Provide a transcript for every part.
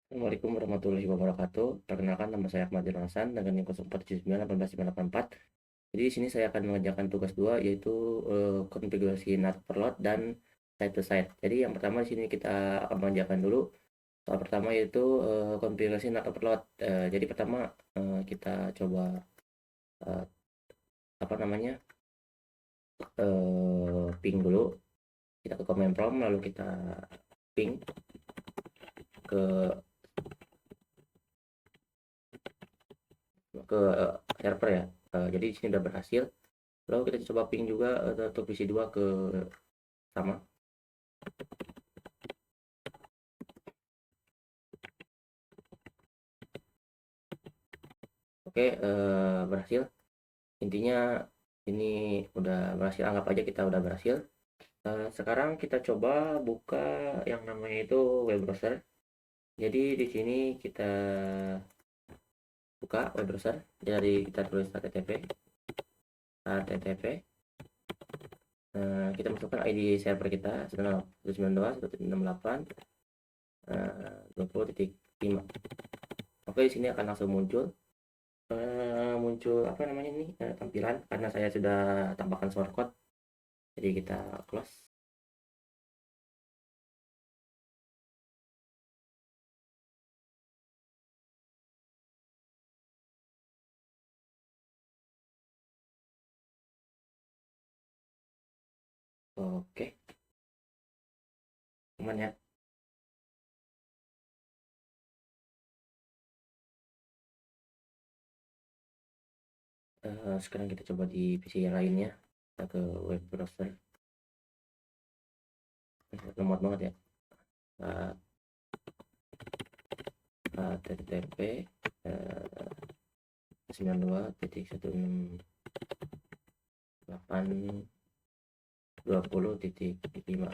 Assalamualaikum warahmatullahi wabarakatuh. Perkenalkan, nama saya Ahmad Hasan dengan NIM 0479189544. Jadi di sini saya akan mengerjakan tugas 2, yaitu konfigurasi NAT overload dan side to side. Jadi yang pertama di sini kita akan mengerjakan dulu soal pertama, yaitu konfigurasi NAT overload. Jadi pertama kita coba eh, apa namanya ping dulu. Kita ke command prompt, lalu kita ping ke server ya. Jadi di sini udah berhasil. Lalu kita coba ping juga untuk PC 2 ke sama. Oke, berhasil. Intinya ini udah berhasil, anggap aja kita udah berhasil. Sekarang kita coba buka yang namanya itu web browser. Jadi di sini kita buka web browser. Jadi kita tulis http. Kita masukkan ID server kita 192.168.20.5. Oke, di sini akan langsung muncul apa namanya ini, tampilan karena saya sudah tambahkan shortcode. Jadi kita close. Oke, aman ya. Sekarang kita coba di PC yang lainnya. Kita ke web browser. Lemot banget ya. http 92.168.20.5.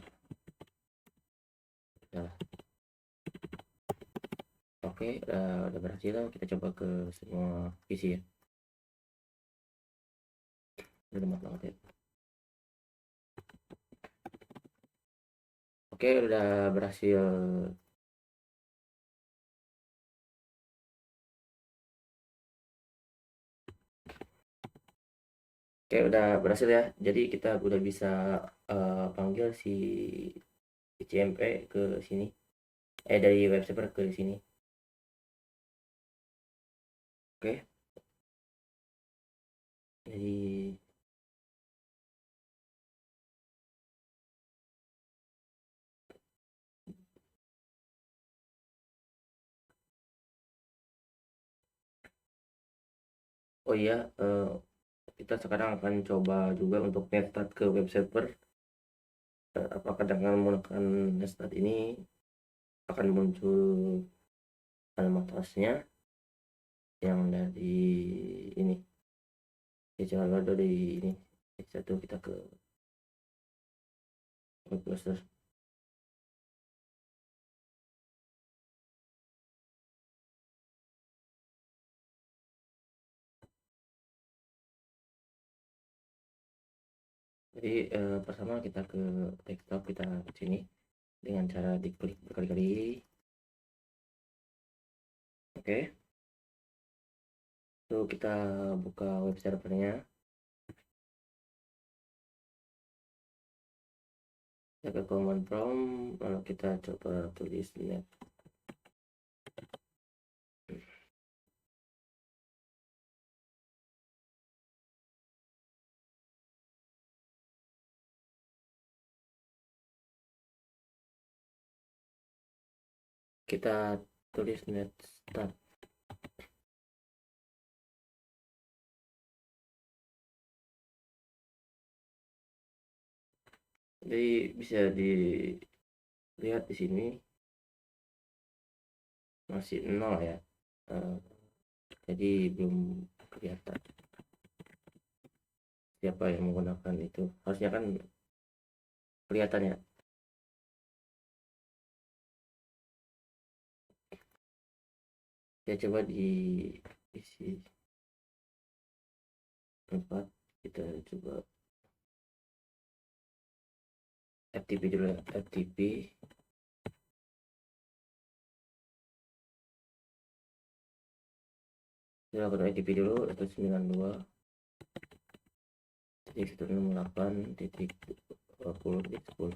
Nah, oke, udah berhasil. Kita coba ke semua PC ya. Udah lemot banget ya. Oke, udah berhasil. Oke, udah berhasil ya. Jadi kita udah bisa panggil si CMP ke sini. Dari web server ke sini. Oke. Jadi oh iya, kita sekarang akan coba juga untuk netstat ke web server. Apakah dengan menggunakan netstat ini akan muncul alamat hostnya yang dari ini. Ya, coba dari ini. Satu kita ke web browser. Jadi pertama kita ke desktop, kita ke sini dengan cara diklik berkali-kali. Oke. Lalu kita buka web servernya. Kita ke command prompt, lalu kita coba tulis net. Kita tulis netstat. Jadi bisa dilihat di sini masih nol ya. Eh, jadi belum kelihatan siapa yang menggunakan itu. Harusnya kan kelihatan ya. Ya coba isi tempat, kita coba FTP dulu ya. FTP Kita lakukan IDP dulu, 192.168.20.10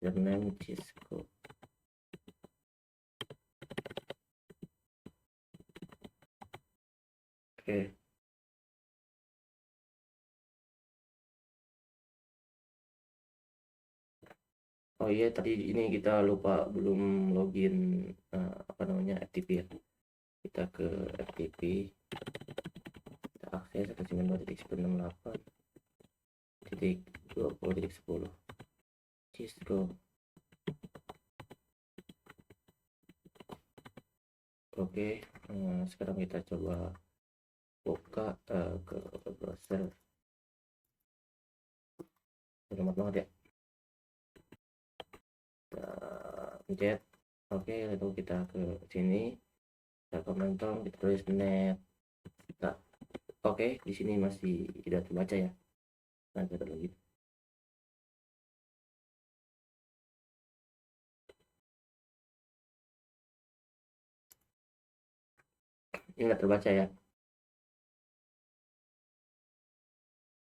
username Cisco. Oke. Oh iya, tadi ini kita lupa belum login apa namanya FTP ya. Kita ke FTP, kita akses 192.168.20.10 Cisco. Oke, sekarang kita coba buka ke browser. Selamat banget ya. Kita pencet. Oke, lalu kita ke sini. Kita komentar, kita tulis net. Nah, oke, di sini masih tidak terbaca ya. Nah, kita login. Ini nggak terbaca ya.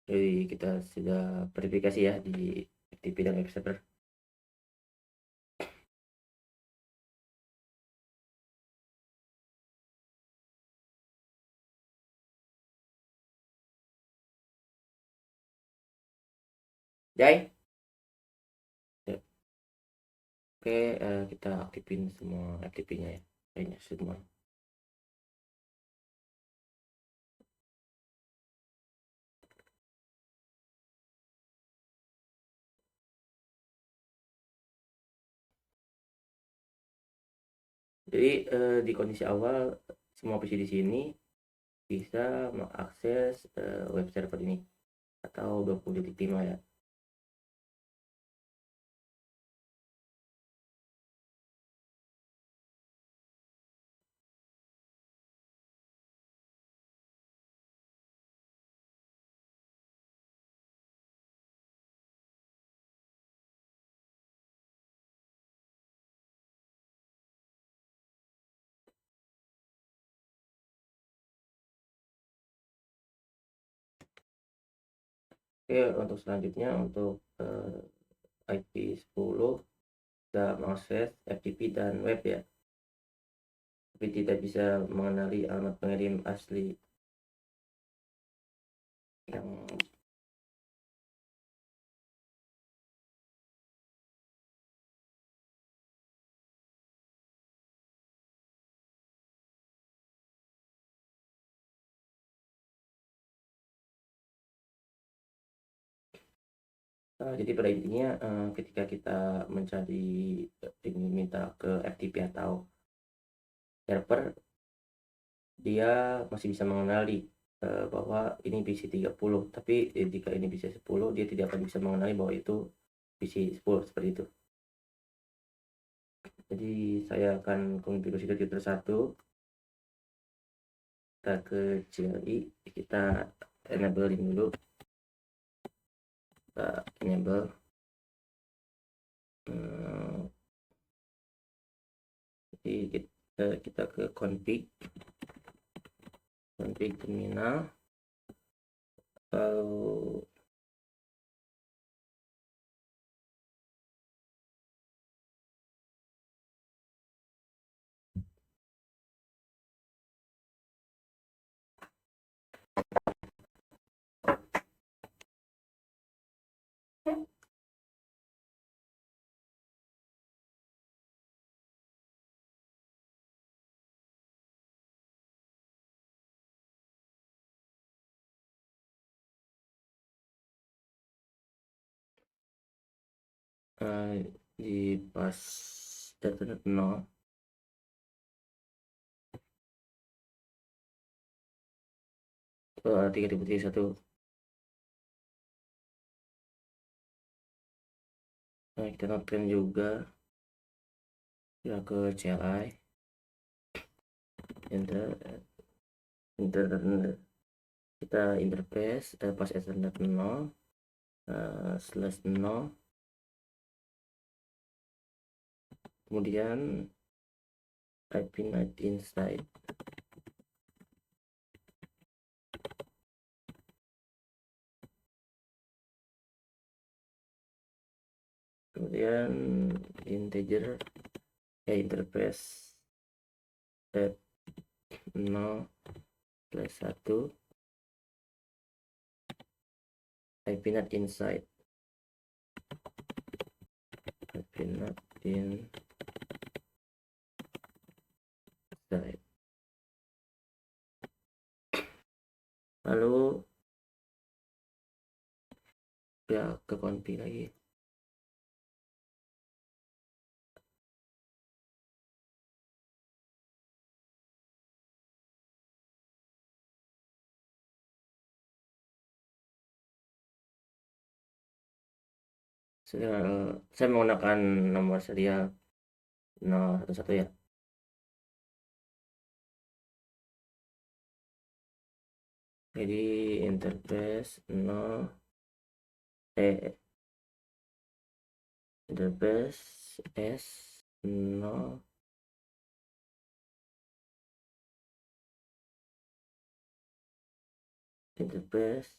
Jadi kita sudah verifikasi ya di FTP dan web server. Jai. Oke, kita aktifin semua FTP-nya ya. Kayaknya semua. Jadi di kondisi awal semua PC di sini bisa mengakses web server ini atau 20.5 ya. Oke, untuk selanjutnya untuk IP10 bisa mengakses FTP dan web ya, tapi tidak bisa mengenali alamat pengirim asli yang jadi pada intinya ketika kita mencari ini minta ke FTP atau server, dia masih bisa mengenali bahwa ini PC 30, tapi jika ini PC 10 dia tidak akan bisa mengenali bahwa itu PC 10 seperti itu. Jadi saya akan konfigurasi computer 1, kita ke CLI, kita enablein dulu, kita enable jadi kita ke config terminal, lalu di pas datanet 0 3.1. Nah, kita notekan juga ya ke CLI enter kita interface pas ethernet 0 /0, kemudian IP net inside kemudian integer interface at 0/1 ipnut inside lalu ya ke konfi lagi. Saya menggunakan nomor serial 011 ya. Jadi interface 0 interface S0 interface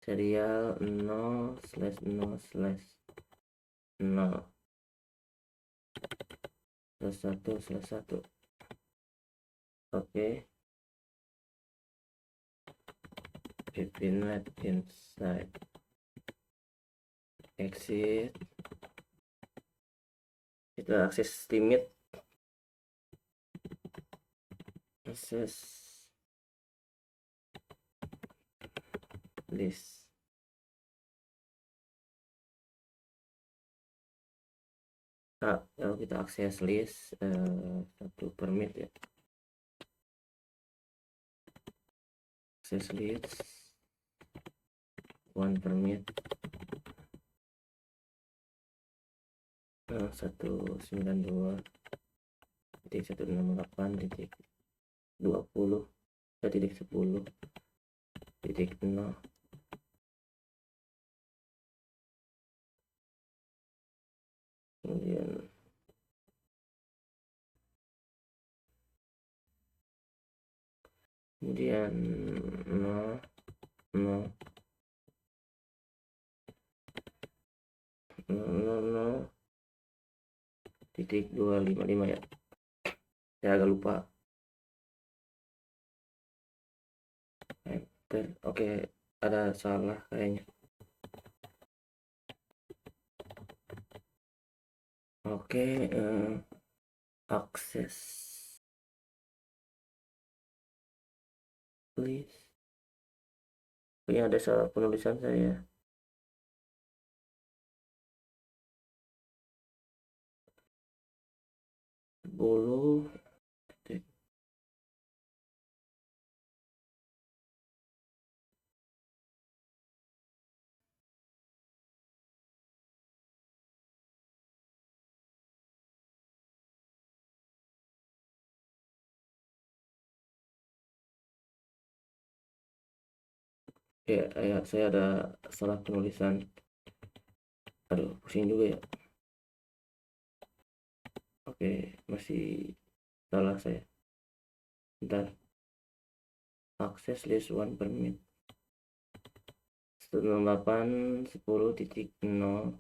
serial 0/0/0/1/1. Oke. Ipnut inside exit itu akses limit akses list. Nah, kalau kita akses list 1 permit ya, akses list 1 permit 192.168.20.10.0. kemudian 0.0.0.255 ya, saya agak lupa. Enter. Oke, ada salah kayaknya. Oke, akses list. Ini ada salah penulisan saya. Bulu ya, saya ada salah penulisan. Aduh, pusing juga ya. Oke, masih salah saya. Bentar. Akses list 1 permit 168.10.0.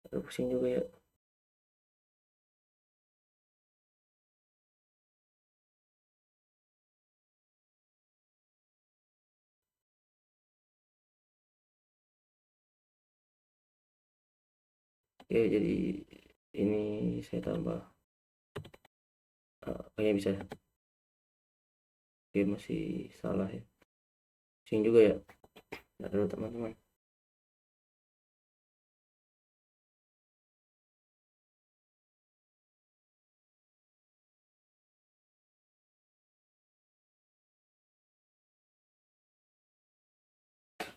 Aduh, pusing juga ya. Oke, jadi ini saya tambah. Kayaknya bisa. Oke, masih salah ya. Pusing juga ya. Aduh, teman-teman.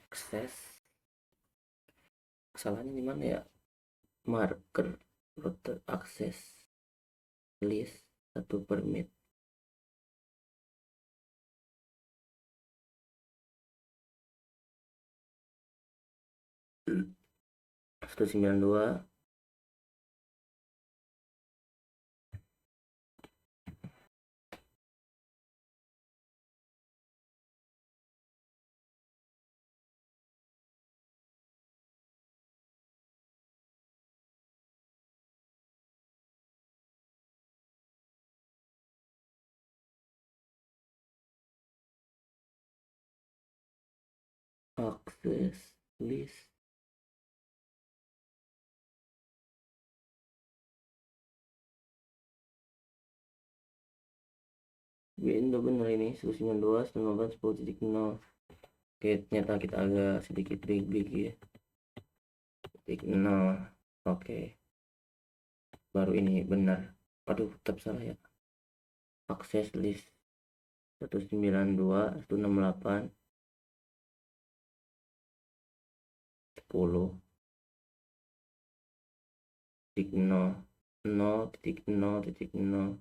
Akses. Kesalahannya di mana ya? Marker router akses list 1 permit 192. access list. Window bener ini 192.168.10.0. Oke, ternyata kita agak sedikit big ya. Titik 0. Oke, baru ini benar. Aduh, tetap salah ya. Access list 192.168.10. 0.0.0.0.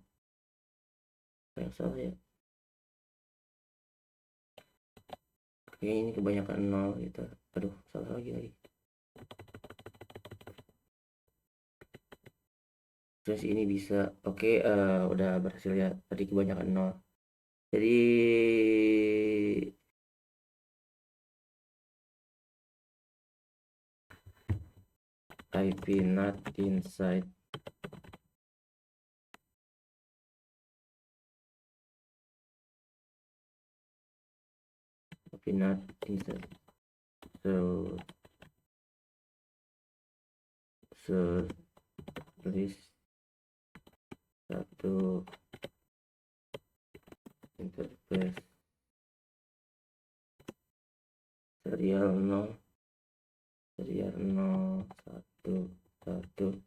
Yang salah ya. Oke, ini kebanyakan 0 gitu. Aduh, salah lagi. Terus ini bisa. Oke, udah berhasil ya. Tadi kebanyakan 0. Jadi IP not inside. IP not inside. So list 1 interface serial 0 1 1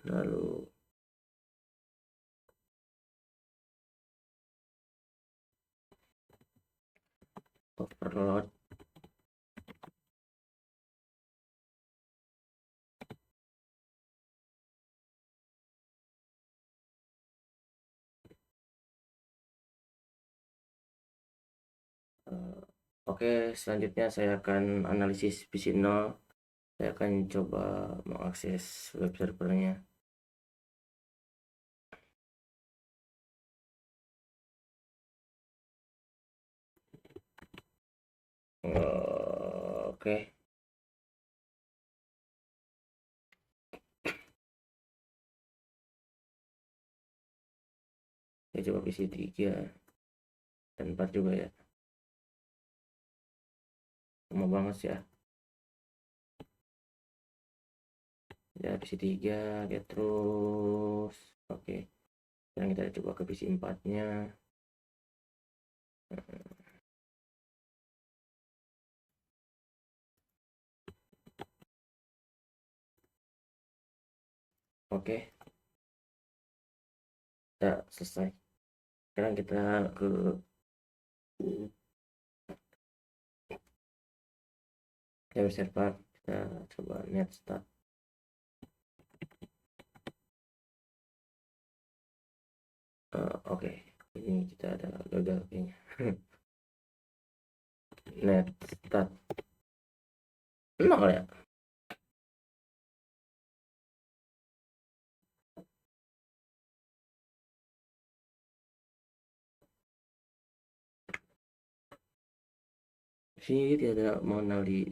lalu overload Oke, selanjutnya saya akan analisis PC0. Saya akan coba mengakses web servernya. Oke. Saya coba PC3 dan 4 juga ya. Lama banget ya. Ya PC3 ya terus. Oke. Sekarang kita coba ke PC4-nya. Oke. Ya, selesai. Sekarang kita ke web server. Kita coba netstart. Oke. Ini kita ada gagal kayaknya. Netstart 0 ya. Sini tidak ada mengenali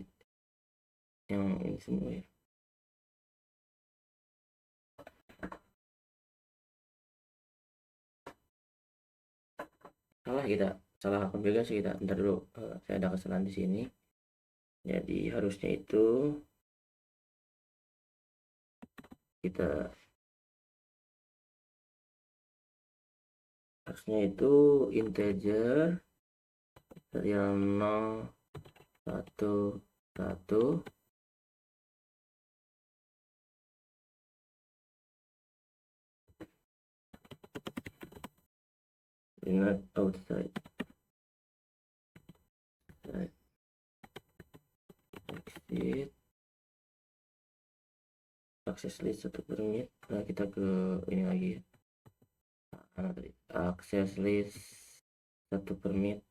yang ini semua ya. Salah konfigurasi kita. Bentar dulu, saya ada kesalahan di sini. Jadi harusnya itu integer serial 0 1 1 not outside exit access list 1 per menit. Nah, kita ke ini lagi ya. Access list 1 per menit.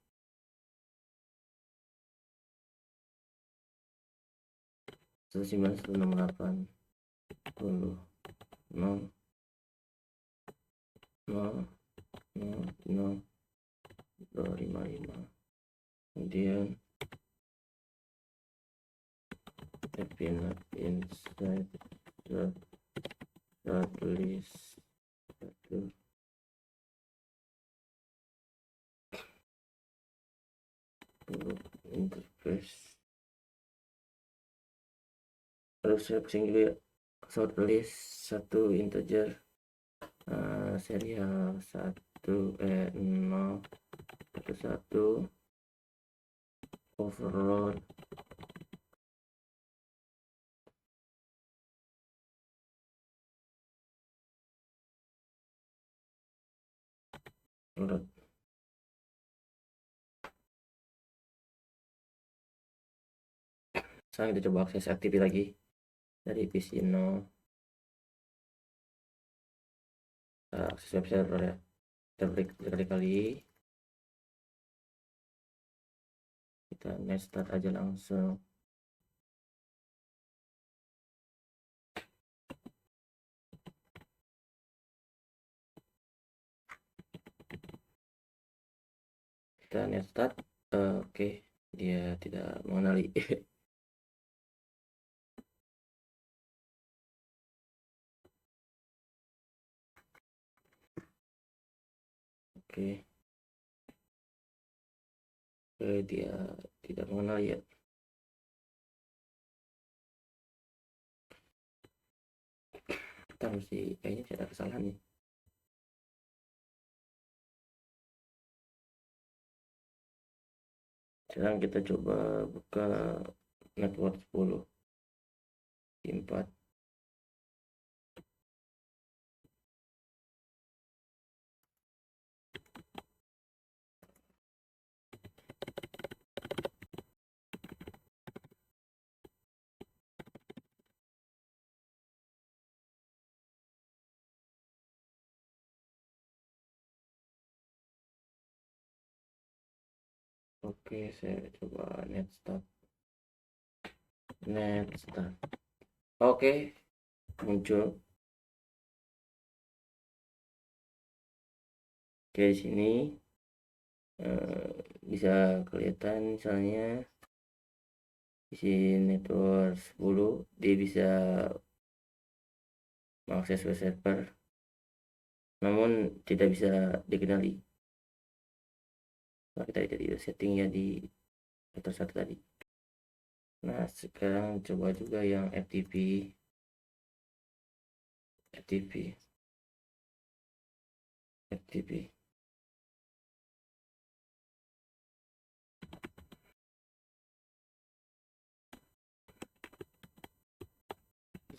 19168 10 0 0 0 0 255. Kemudian tapi not inside the list 1. interface harus seleksi dulu ya. Sort list 1 integer serial 0 1 overload load. Sekarang kita coba akses aktif lagi dari PC 0. Akses web server ya, kita klik kali kita net start aja langsung. Kita net start. Oke, dia tidak mengenali. Oke. Dia tidak mengenali ya. Kita mesti kayaknya ada kesalahan nih. Sekarang kita coba buka network 10 4. Oke, saya coba net start. Oke, muncul. Oke, di sini bisa kelihatan misalnya isi network 10 dia bisa mengakses web server namun tidak bisa dikenali. Nah, kita lihat di settingnya di router 1 tadi. Nah, sekarang coba juga yang FTP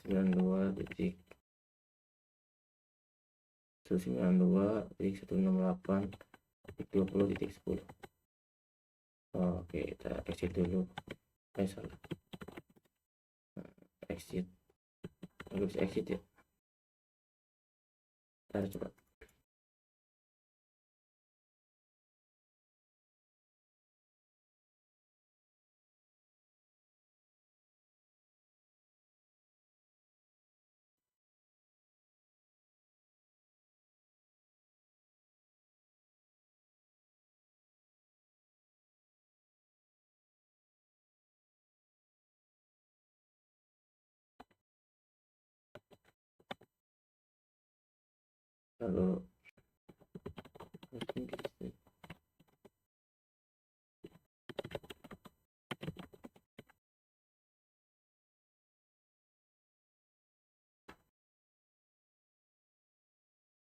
92.168.20.10. Oke, kita exit dulu. Salah. Exit. Nggak bisa exit ya. Kita coba. Lalu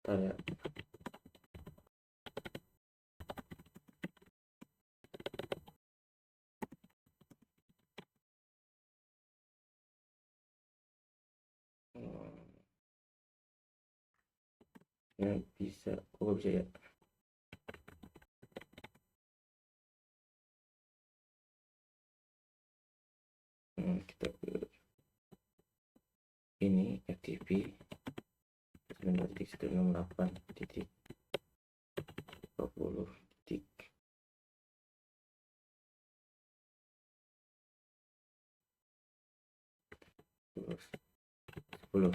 ya. Ya bisa, kok bisa ya. Kita ke ini FTP 19.168.20. 10.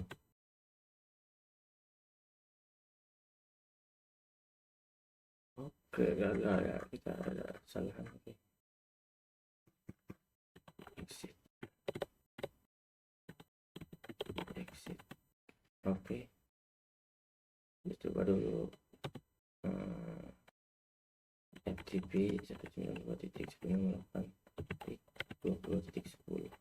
Oke, gagal ya, kita ada kesalahan. Oke, exit. Oke, kita coba dulu FTP 192.168.20.10.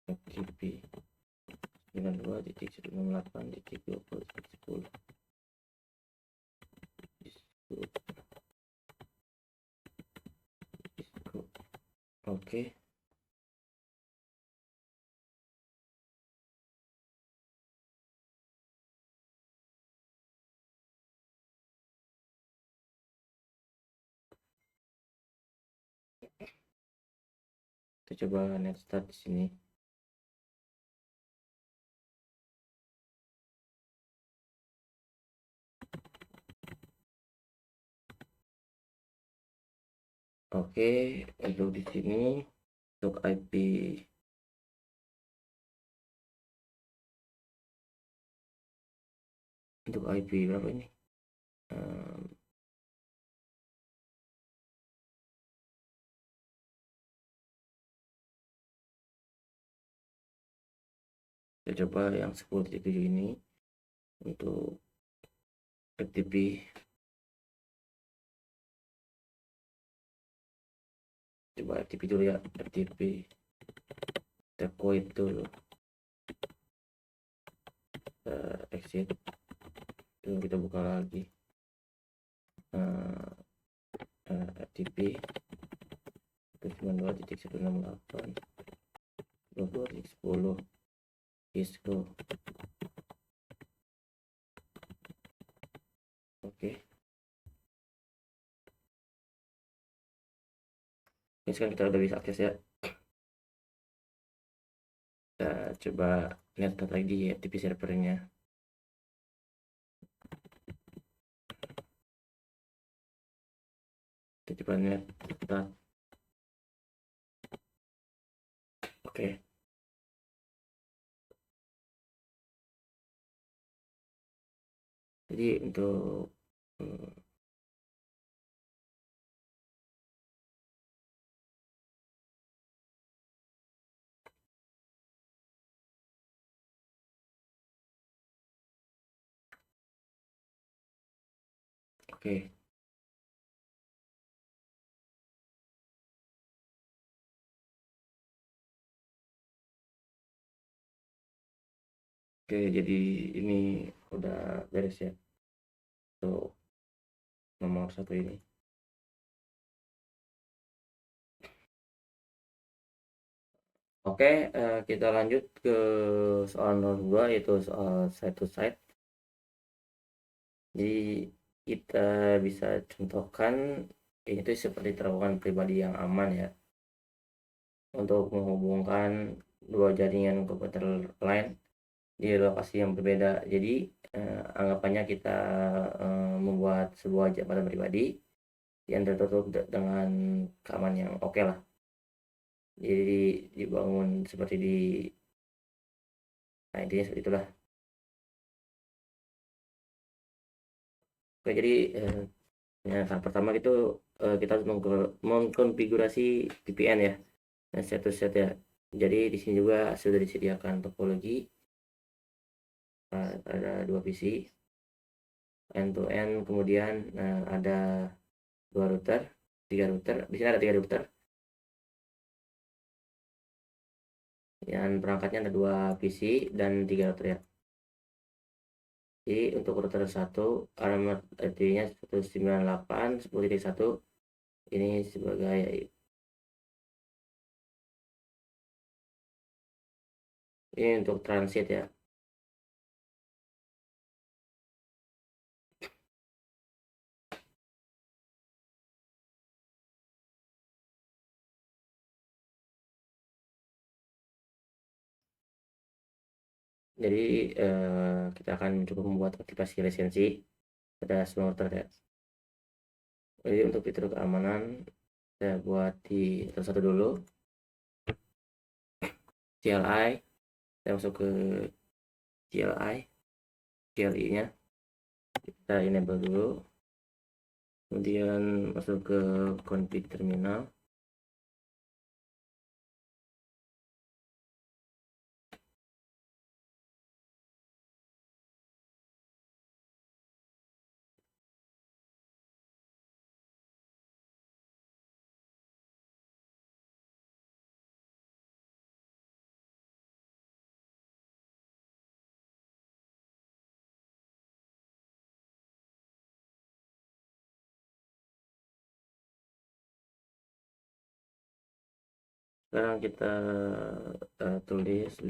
FTP 92.168.20.10. Oke. Kita coba net start di sini. Oke, untuk di sini untuk IP berapa ini? Kita coba yang 10.7 ini untuk FTP. Coba FTP dulu ya, FTP terkoid dulu. Exit itu kita buka lagi. FTP 92.168.22.10 Cisco. Oke. Ini sekarang kita udah bisa akses ya. Kita coba lihat lagi di FTP servernya. Kita coba lihat. Oke. Jadi untuk oke. Oke, jadi ini udah beres ya untuk nomor 1 ini. Oke, kita lanjut ke soal nomor 2, yaitu soal site to site. Jadi kita bisa contohkan ini tuh seperti terowongan pribadi yang aman ya, untuk menghubungkan dua jaringan komputer lain di lokasi yang berbeda. Jadi anggapannya kita membuat sebuah jabatan pribadi yang tertutup dengan keamanan yang oke lah. Jadi dibangun seperti di intinya seperti itulah. Oke, jadi tahap pertama itu kita harus mengkonfigurasi VPN ya, dan set ya. Jadi di sini juga sudah disediakan topologi. Ada 2 PC end to end, kemudian ada 2 router, 3 router. Di sini ada 3 router. Dan perangkatnya ada 2 PC dan 3 router ya. Jadi untuk router 1 alamat IP-nya 198.10.1 ini sebagai ini untuk transit ya. Jadi kita akan coba membuat aktivasi lisensi pada semua router ya. Jadi untuk fitur keamanan saya buat di router 1 dulu. CLI, saya masuk ke CLI nya kita enable dulu, kemudian masuk ke config terminal. Sekarang kita tulis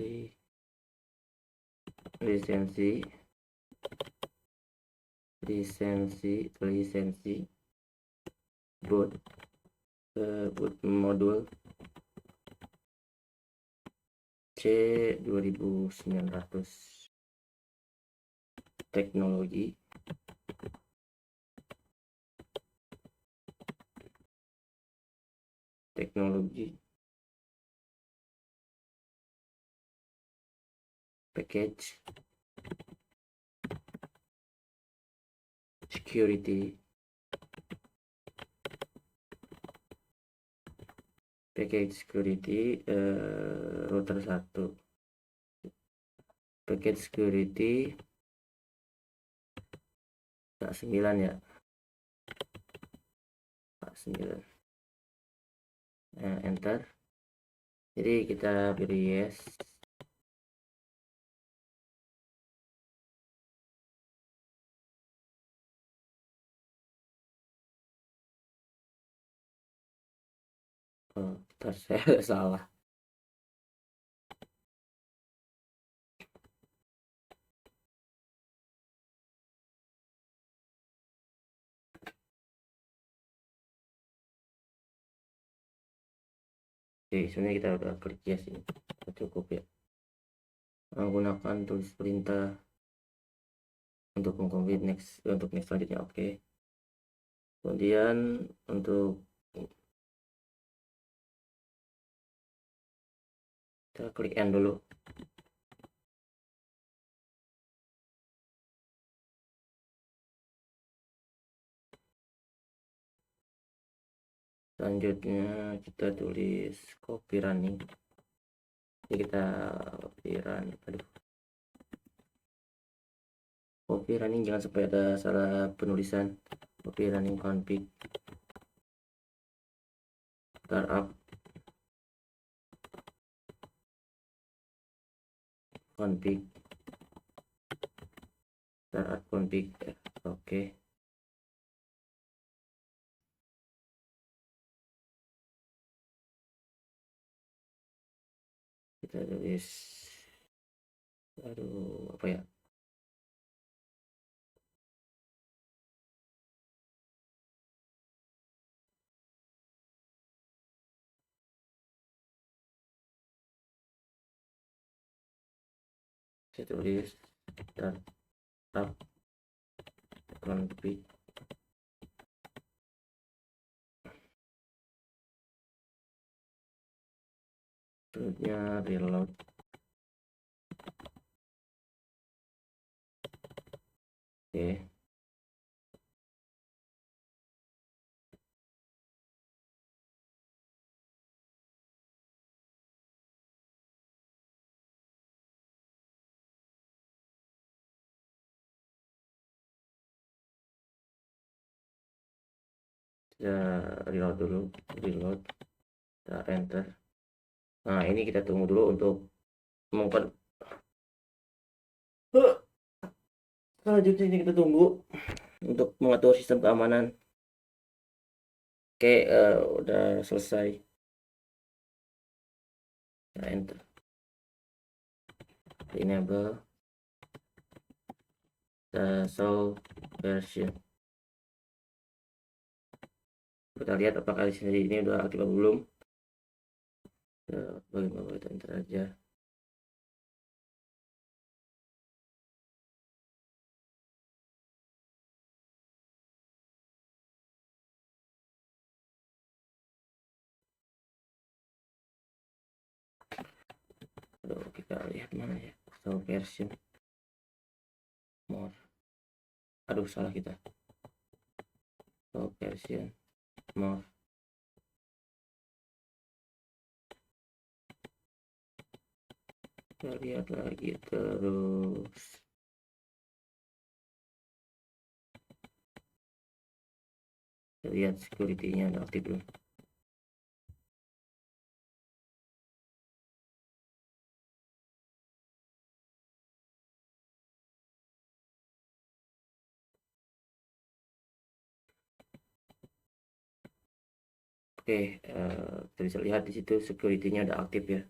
lisensi boot modul C2900 teknologi package security router 1 package security 9 ya 9 enter. Jadi kita pilih yes. Saya salah. Oke, sebenarnya kita udah klik yes ini cukup ya. Menggunakan tulis perintah untuk mengcompile next selanjutnya. Oke. Kemudian untuk kita klik end dulu. Selanjutnya kita tulis copy running. Jadi kita copy running jangan sampai ada salah penulisan. Copy running config startup config oke. Kita tulis apa ya, saya tulis startup config selanjutnya reload. Oke. Kita reload dulu, kita enter. Nah, ini kita tunggu dulu untuk selanjutnya ini kita tunggu untuk mengatur sistem keamanan. Oke, udah selesai. Kita enter, enable show version. Kita lihat apakah di sini ini udah aktif atau belum. Bagaimana kita enter aja. Aduh, kita lihat mana ya, show version more. Aduh, salah kita. Show version more. Kita lihat lagi terus. Kita lihat security-nya udah aktif belum. Oke, kita bisa lihat di situ security-nya ada aktif ya.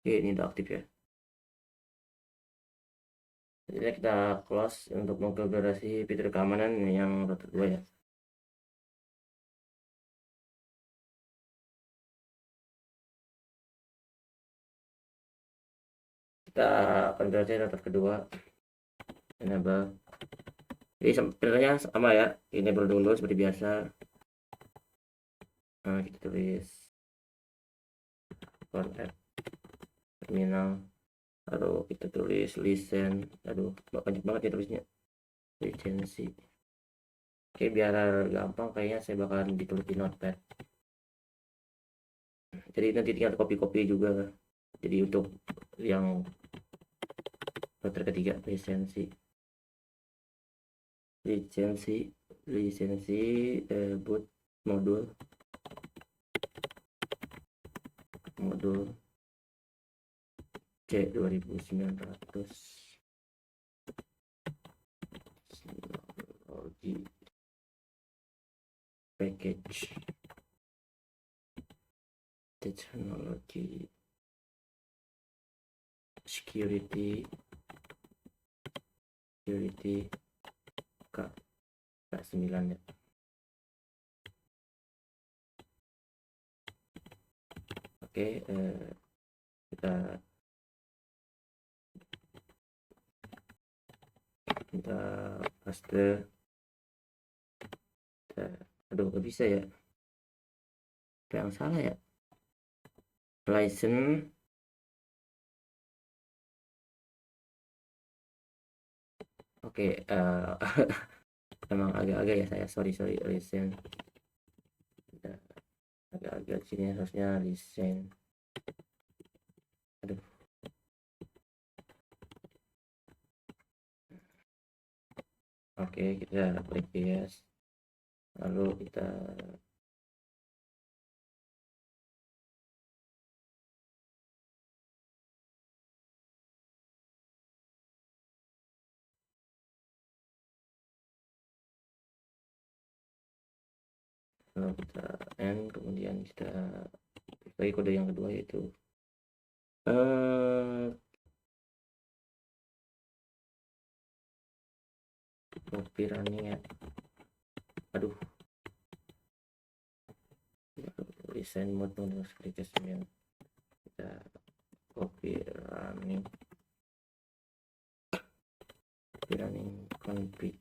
Oke, ini udah aktif ya. Jadi kita close untuk mengkonfigurasi fitur keamanan yang router 2 ya. Kita konfigurasi router kedua, enable. Jadi sebenarnya sama ya, enable dulu seperti biasa. Nah, kita tulis connect terminal, lalu kita tulis listen. Aduh, banyak banget ya tulisnya, lisensi. Oke, biar gampang kayaknya saya bakalan ditulis di notepad. Jadi nanti tinggal copy-copy juga. Jadi untuk yang router ketiga, lisensi boot modul C2900 Synology package technology security K9 ya. Oke, kita paste. Aduh, nggak bisa ya, apa yang salah ya, license. Oke, emang agak-agak ya saya, sorry license. Agak-agak sini harusnya license. Aduh. Oke, kita klik yes, lalu kita end, kemudian kita lagi kode yang kedua yaitu copy running ya. Aduh, design mode notification, kita copy running config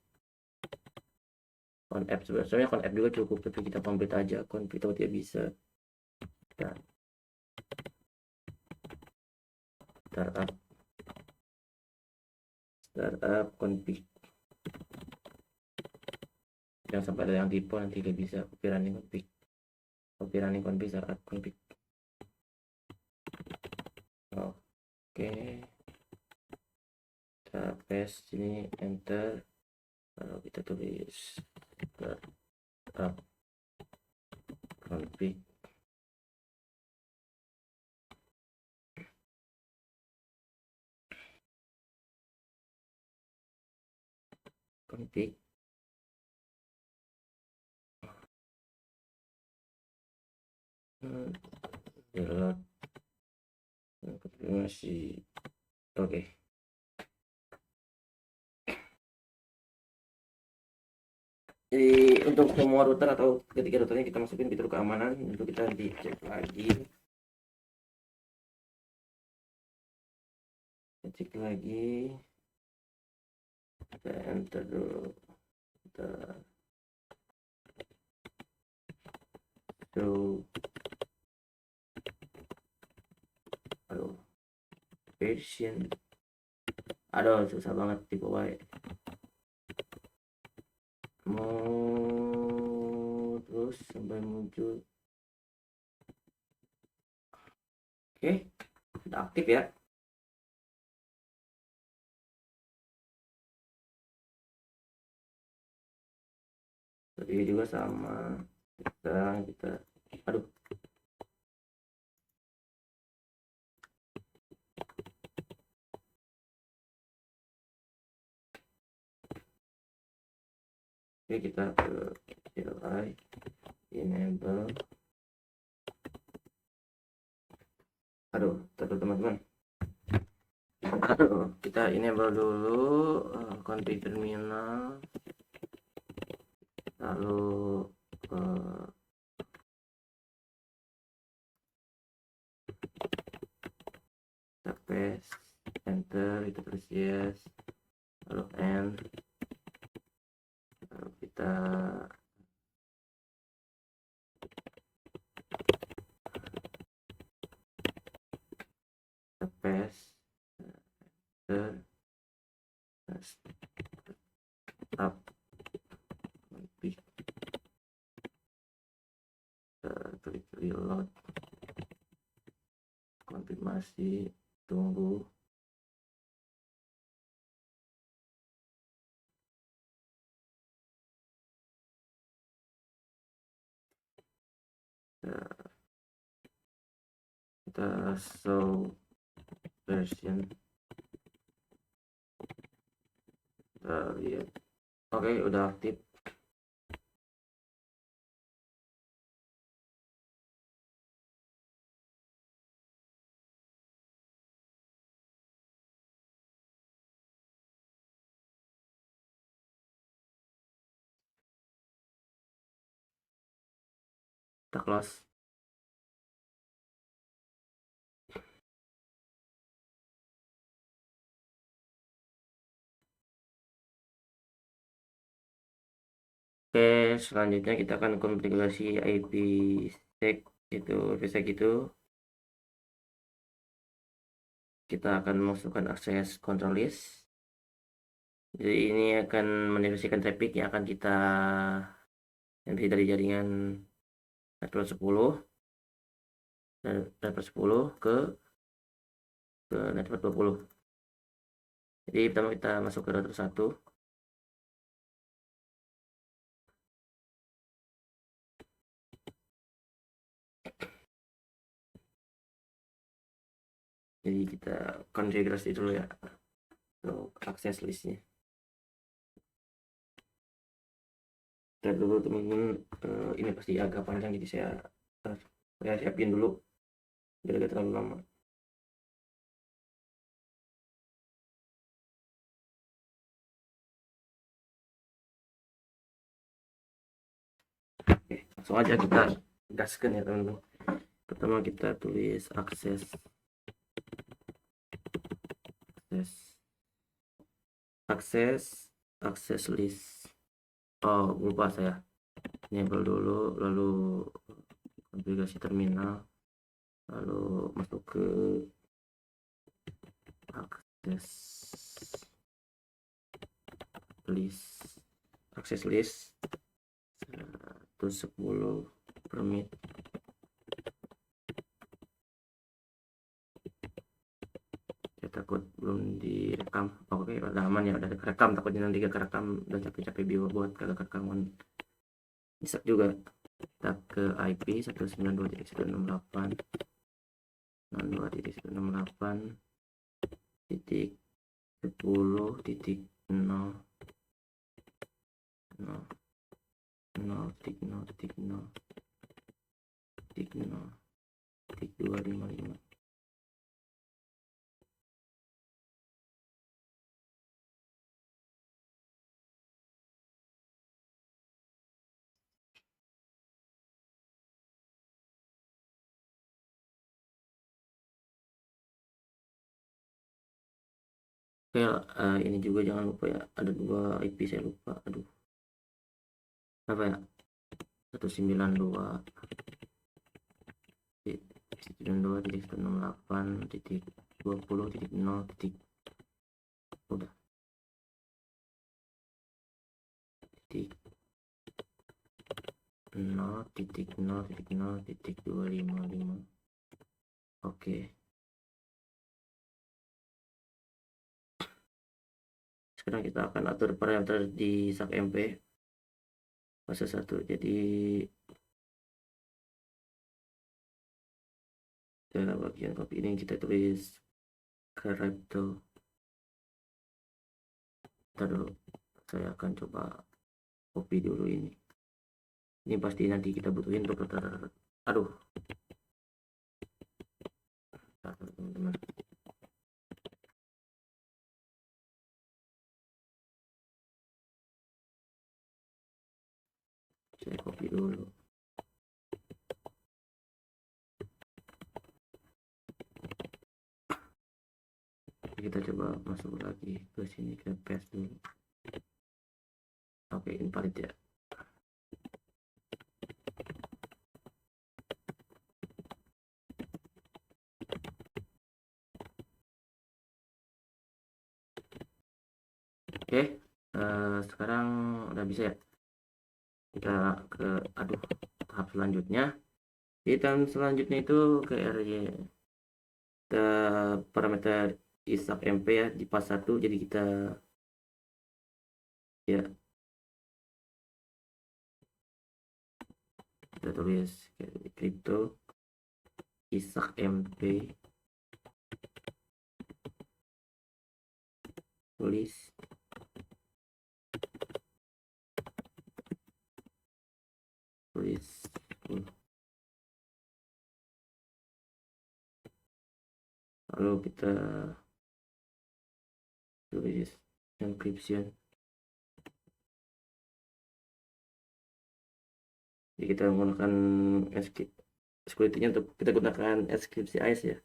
on app. Sebenarnya on app juga cukup, tapi kita complete aja config kalau tidak bisa. Kita startup config, jangan sampai ada yang typo nanti gak bisa. Copy running config startup config. Oke, kita paste sini, enter, lalu kita tulis startup config. Download konfirmasi. Oke. Jadi untuk semua router atau ketiga routernya kita masukin fitur keamanan. Untuk kita dicek lagi, kita enter dulu. Kita version. Aduh, susah banget di bawah ya. Mau terus sampai muncul. Oke, sudah aktif ya. Tadi juga sama. Sekarang kita, aduh, Oke, kita ke CLI enable. Aduh, teman-teman. Kita enable dulu config terminal, lalu kita paste enter, itu terus yes, lalu end, lalu kita paste enter, up, klik reload, konfirmasi, tunggu. Kita show version, kita lihat. Oke, udah aktif. Kita close. Oke, selanjutnya kita akan konfigurasi IPsec itu, kita akan masukkan akses control list. Jadi ini akan mendefinisikan traffic yang akan kita ambil dari jaringan network 10 dan network 10 ke network 20. Jadi pertama kita masuk ke router 1. Jadi kita konfigurasi dulu ya untuk akses listnya. Lihat dulu teman-teman, ini pasti agak panjang, jadi saya siapin dulu biar gak terlalu lama. Oke, langsung aja kita gaskan ya teman-teman. Pertama kita tulis akses list. Oh, lupa saya enable dulu, lalu konfigurasi terminal, lalu masuk ke akses list 110 permit. Saya takut belum direkam. Oke, udah aman ya, udah direkam. Takutnya nanti gak kerekam dan capek-capek buat kagak kerekaman. Bisa juga. Kita ke IP 192.168 62.10.0.0.0.0.0.255. Oke, ini juga jangan lupa ya, ada 2 IP saya lupa. Aduh, apa ya, 192.168.20.0 udah titik 0.0.0.255. Oke, sekarang kita akan atur parameter di SACMP fase 1. Jadi bagian copy ini kita tulis character. Ntar dulu, saya akan coba copy dulu ini pasti nanti kita butuhin untuk aduh teman-teman. Saya copy dulu. Kita coba masuk lagi ke sini, kita paste dulu. Oke, invalid ya. Oke, sekarang udah bisa ya. Kita ke tahap selanjutnya. Di tahap selanjutnya itu ke RY. Kita parameter isak mp ya di pas 1, jadi kita tulis crypto isak mp, tulis lalu kita tulis encryption. Jadi kita menggunakan security-nya untuk kita gunakan enkripsi AES ya.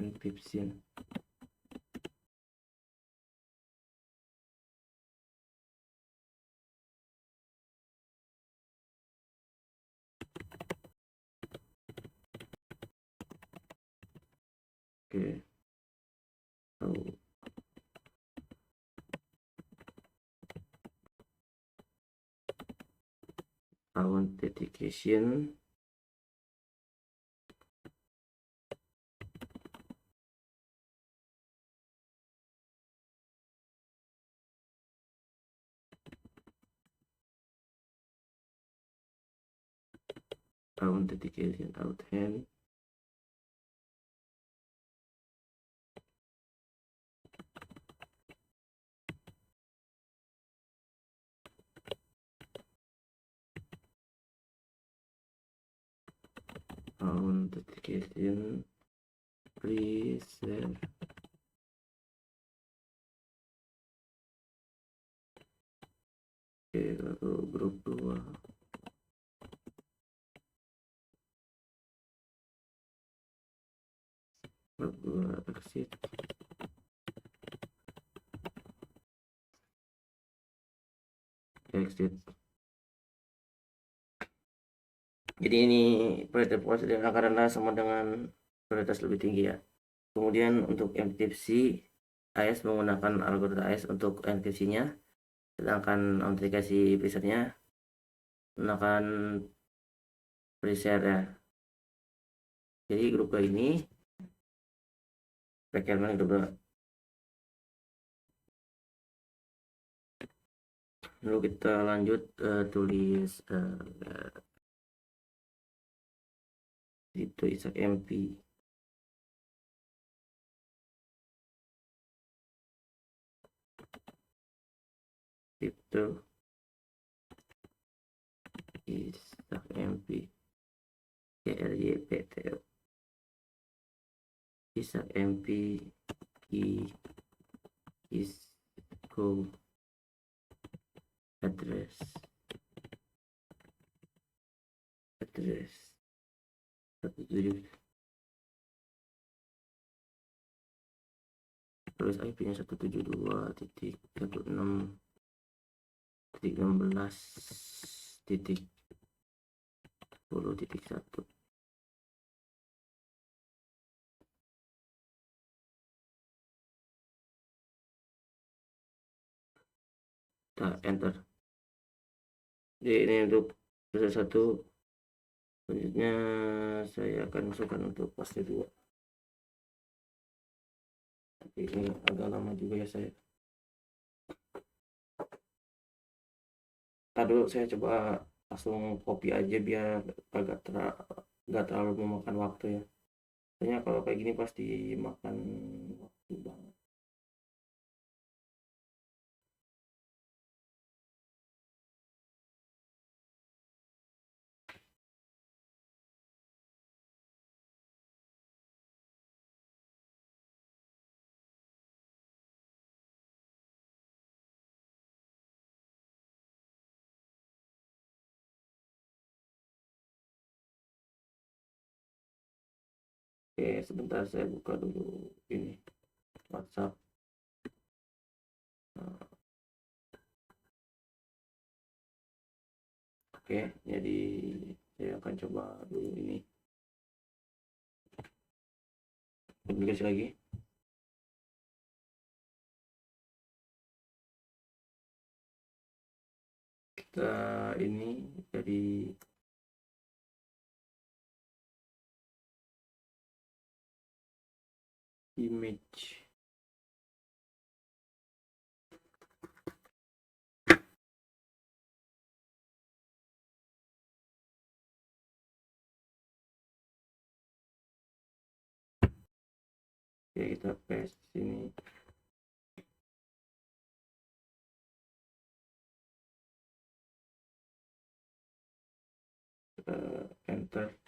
Encryption. Oke. Authentication. Authentication authent. Authentication reserve. Oke, lalu grup 2. Grup 2 exit. Jadi ini prioritas karena sama dengan prioritas lebih tinggi ya. Kemudian untuk enkripsi, AES menggunakan algoritma AES untuk enkripsinya, sedangkan autentikasi presetnya menggunakan preset ya. Jadi grup ini requirement grup 2. Lalu kita lanjut tulis itu isak mp itu isak mp CRYPTO isak mp is go address tulis IP-nya 172.16.10.1. Kita enter. Jadi ini untuk fase 1. Selanjutnya saya akan masukkan untuk fase 2. Tapi ini agak lama juga ya saya. Dulu saya coba langsung copy aja biar agak terlalu memakan waktu ya. Soalnya kalau kayak gini pasti makan waktu banget. Oke, sebentar saya buka dulu ini WhatsApp. Nah, oke, jadi saya akan coba dulu ini publikasi lagi. Kita ini dari image. Oke, kita paste sini. Enter.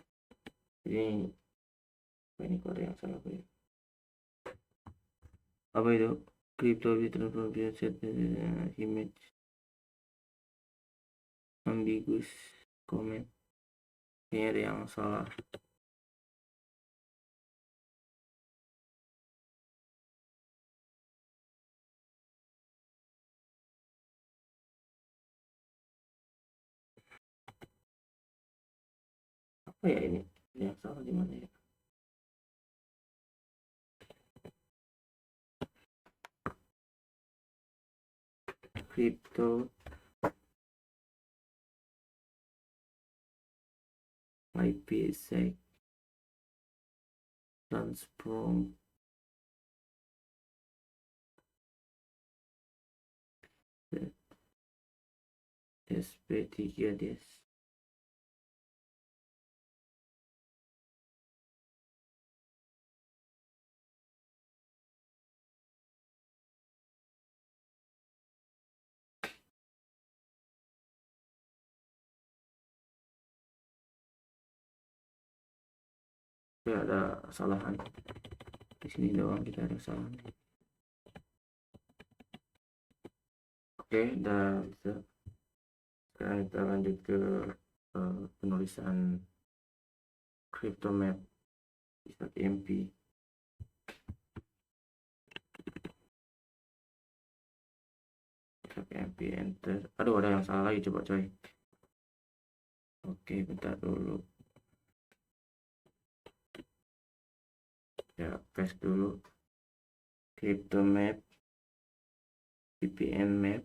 Ini kode yang salah apa ya? Apa itu? Crypto transformation set image ambiguous comment. Ini ada yang salah. Apa ya ini? Yang salah di mana ya? Crypto IPsec transform SP3DS. Ya, ada kesalahan di sini doang, kita ada kesalahan. Oke, udah bisa. Sekarang kita lanjut ke penulisan CryptoMap .mp. .mp enter. Aduh, ada yang salah lagi, coba coy. Oke, bentar dulu. Ya, paste dulu. CryptoMap VPN map.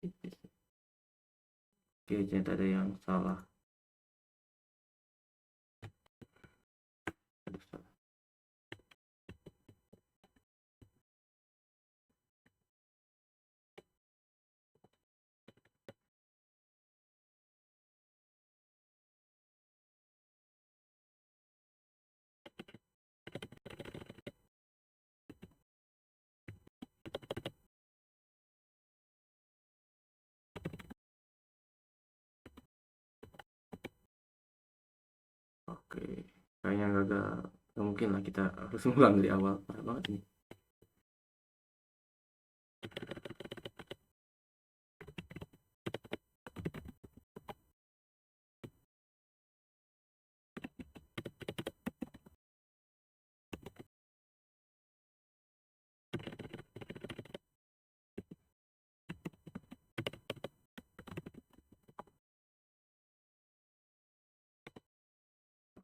Oke, ternyata ada yang salah. Oke, kayaknya nggak mungkin lah, kita harus ulang dari awal. Parah banget nih.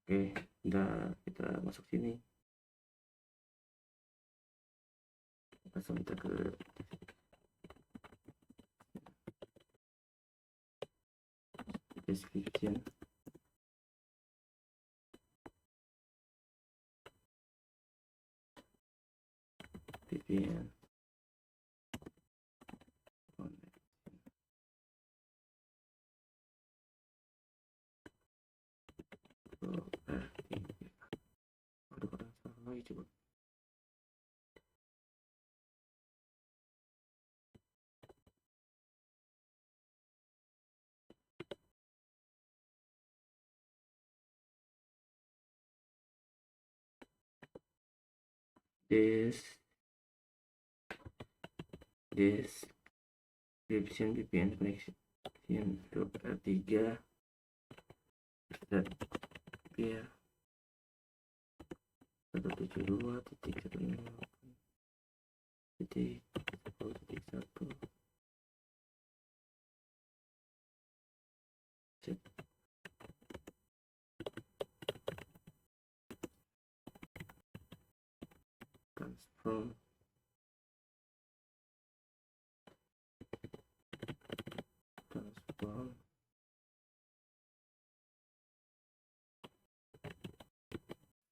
Oke, udah kita masuk sini. Langsung kita ke description. VPN. lagi coba. Description VPN connection 2R3 peer 172.1.10.1 set transform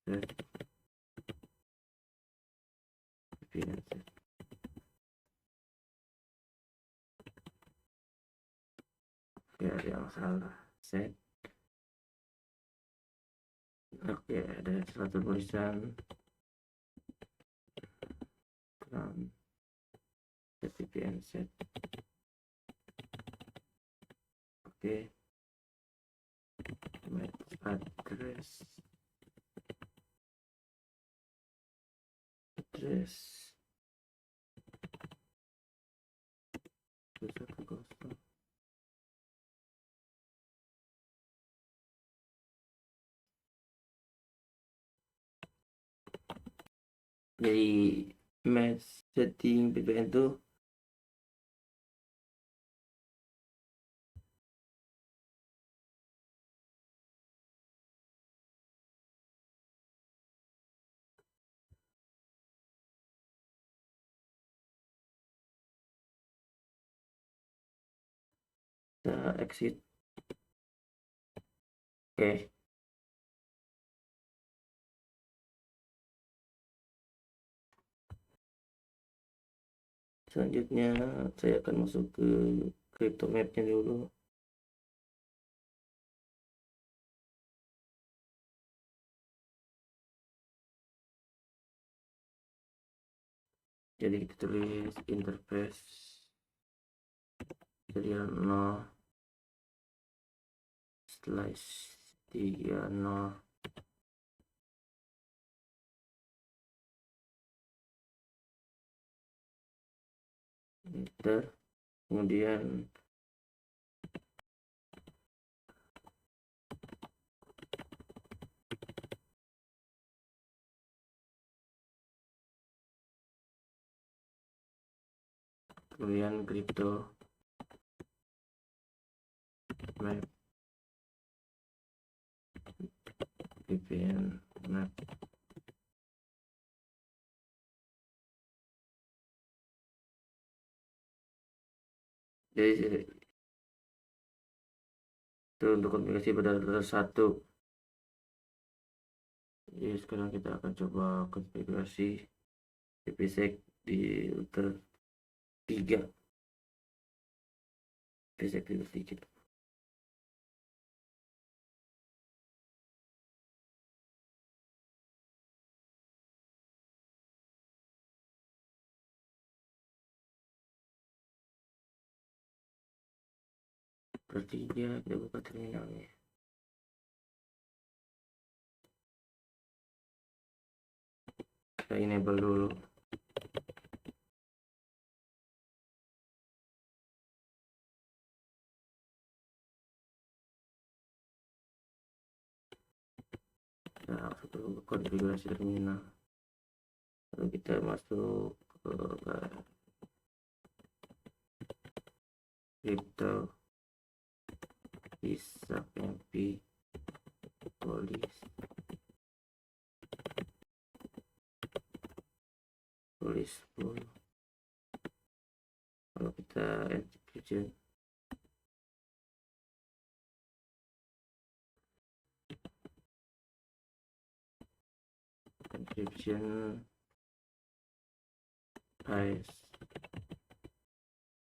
set VPN set. Oke, ada yang salah set. Oke, ada satu tulisan set VPN set. Oke, match address jadi match setting VPN tuh kita exit. Oke, selanjutnya saya akan masuk ke CryptoMap-nya dulu. Jadi kita tulis interface serial 0/30 enter, kemudian crypto map VPN map. Jadi itu untuk konfigurasi pada router 1. Jadi sekarang kita akan coba konfigurasi IPsec di router 3. IPsec di router 3. Ketiga, kita buka terminalnya. Kita enable dulu. Kita masuk ke konfigurasi terminal. Lalu kita masuk ke crypto bisa MP police full. Kalau kita encryption price,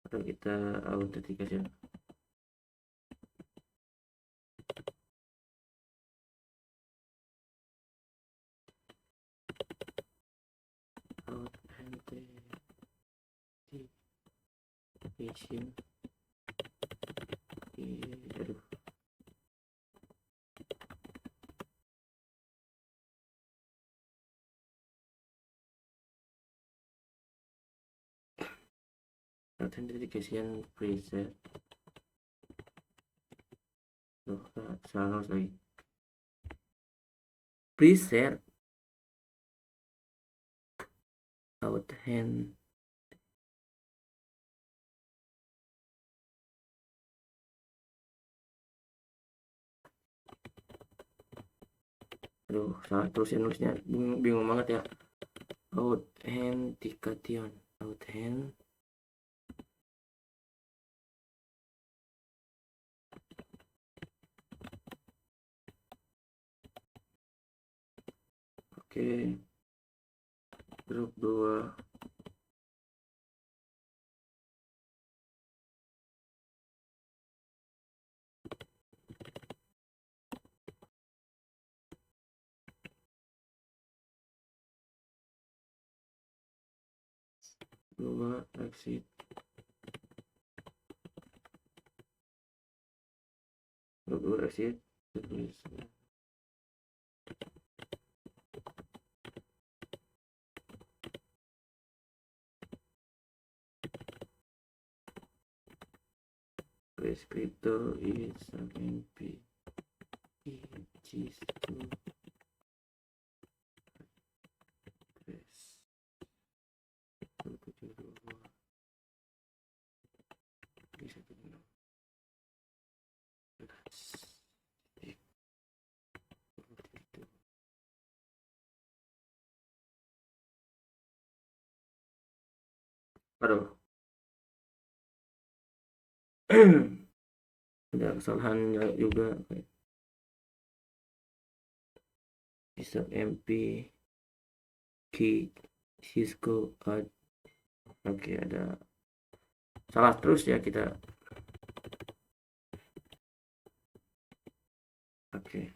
atau kita authentication. application. Aduh. Authentication preset. Tuh, salah lagi. Preset out hand. Aduh, salah terus ya nulisnya, bingung banget ya. Authentication, authent. Oke, grup 2. Exit. Grup 2 exit. Crypto is MP. It is to aduh. Ada kesalahan juga, bisa MP key Cisco ad. Oke, ada salah terus ya kita. Oke,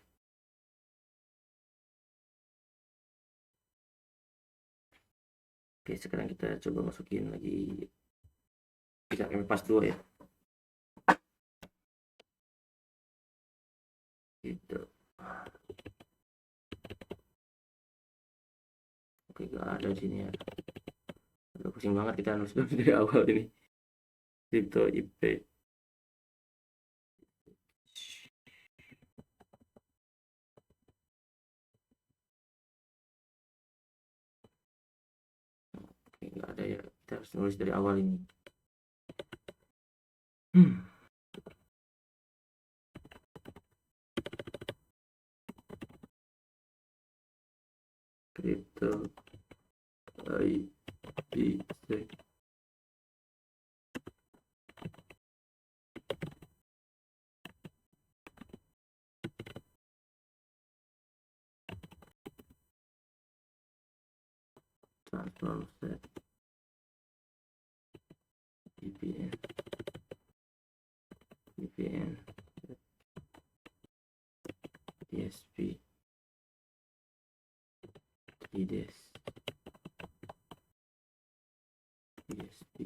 sekarang kita coba masukin lagi kita pas 2 ya gitu. Oke, gak ada di sini ya. Udah pusing banget kita harus dari awal ini. Crypto IP. Oke, nggak ada ya, kita harus nulis dari awal ini. Crypto IP transfer set VPN DSP IDS DSP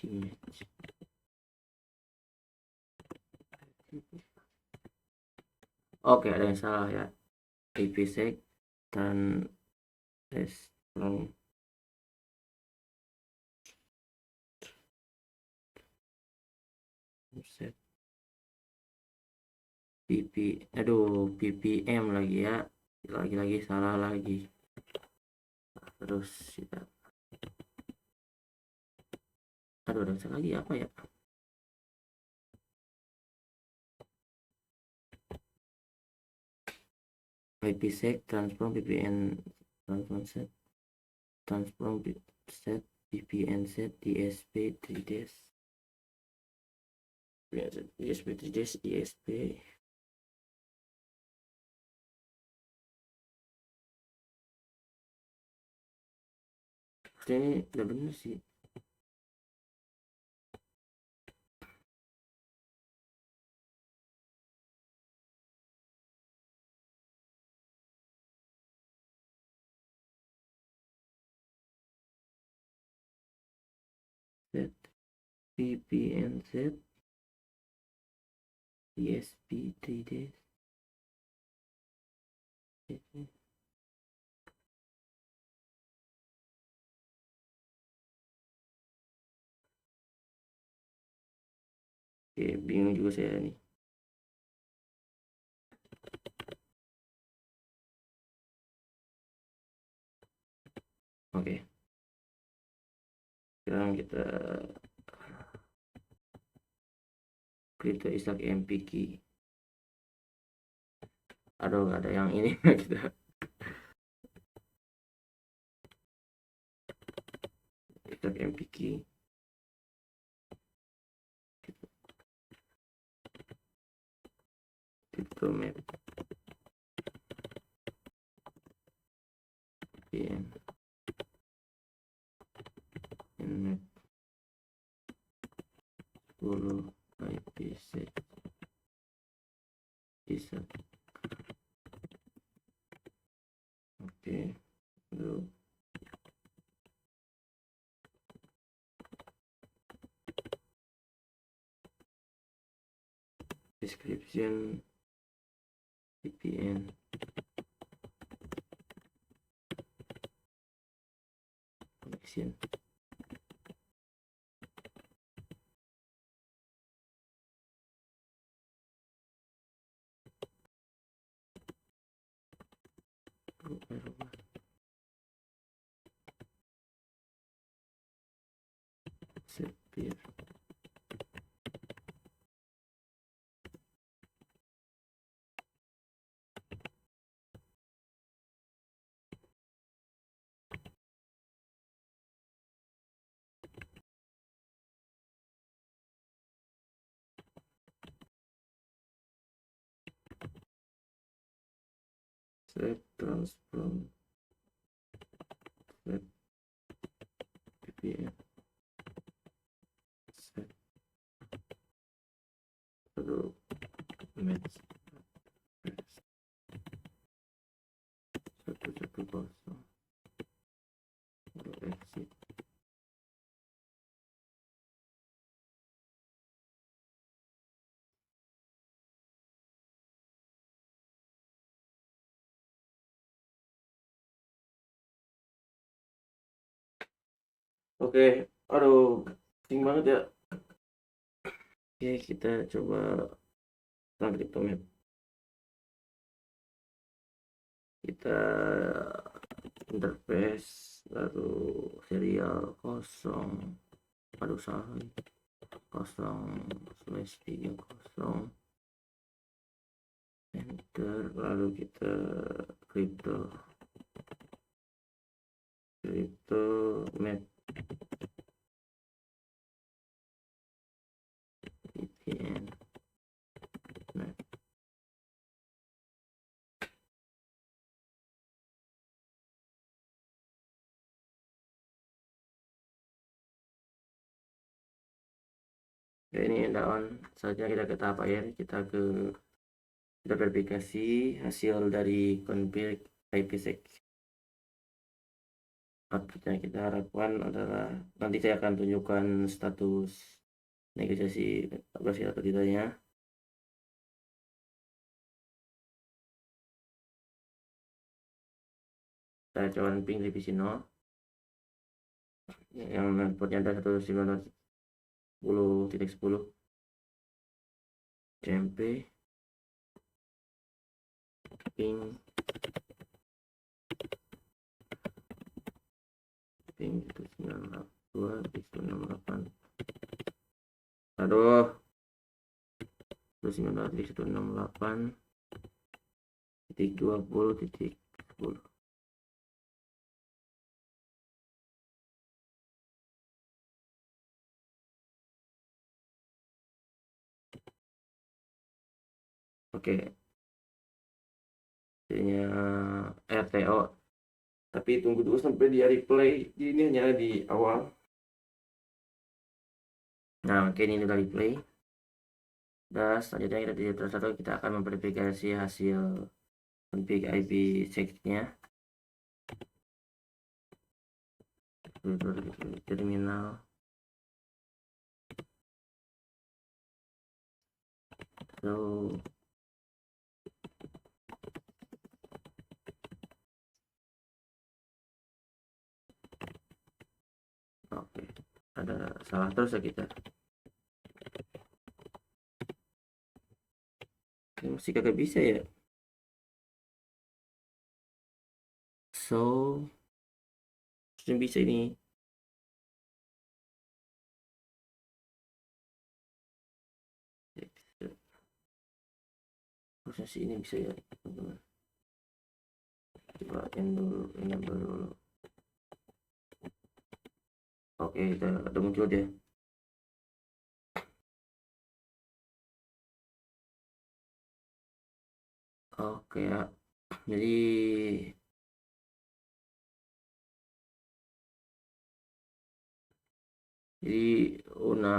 image. Oke, ada yang salah ya. IPsec dan long set ppm lagi ya, lagi salah lagi. Terus kita ada lagi apa ya? IPsec transform VPN transform set transform set VPN set DSP 3DS DSP 3DS DSP. Ini udah bener sih. Z VPNZ ESP3D. Oke, bingung juga saya nih. Oke. Sekarang kita Crypto Islak MPK. Aduh, nggak ada yang ini kita. Islak MPK. Crypto map. VPN. Map 10 IPsec. Bisa. Oke. Lalu description VPN connection. Sepir. Set transform. Set VPN. Set. Lalu match. 110. Lalu exit. Oke, aduh, pusing banget ya. Oke, kita coba crypto map. Kita interface, lalu serial kosong. Aduh, salah. /30 enter, lalu kita crypto map VPN map. Oke, ini down. Selanjutnya kita ke tahap akhir, kita verifikasi hasil dari config IPsec. Outputnya kita harapkan adalah nanti saya akan tunjukkan status negosiasi berhasil atau tidaknya. Saya coba ping divisi 0 yang portnya ada 1.19.10.10 CMP ping 192.168. Aduh, 192.168.20.10. Oke, jadinya RTO, tapi tunggu dulu sampai dia replay. Ini hanya di awal. Nah, oke, ini udah replay. Dan selanjutnya kita akan memverifikasi hasil config IPsec-nya. Terminal So oke, ada salah terus ya kita. Ini masih kagak bisa ya. So harusnya bisa ini. Harusnya sih ini bisa ya, teman-teman. Coba enable dulu. Oke, udah muncul dia. Oke ya. Jadi jadi Una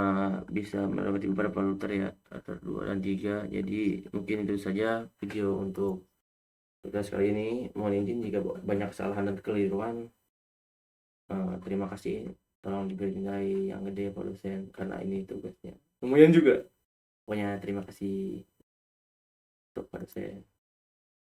bisa melewati beberapa router ya, router 2 dan 3. Jadi mungkin itu saja video untuk tugas kali ini. Mohon izin jika banyak kesalahan dan kekeliruan. Terima kasih. Tolong diberi nilai yang gede Pak dosen karena ini tugasnya lumayan juga. Pokoknya terima kasih untuk Pak dosen.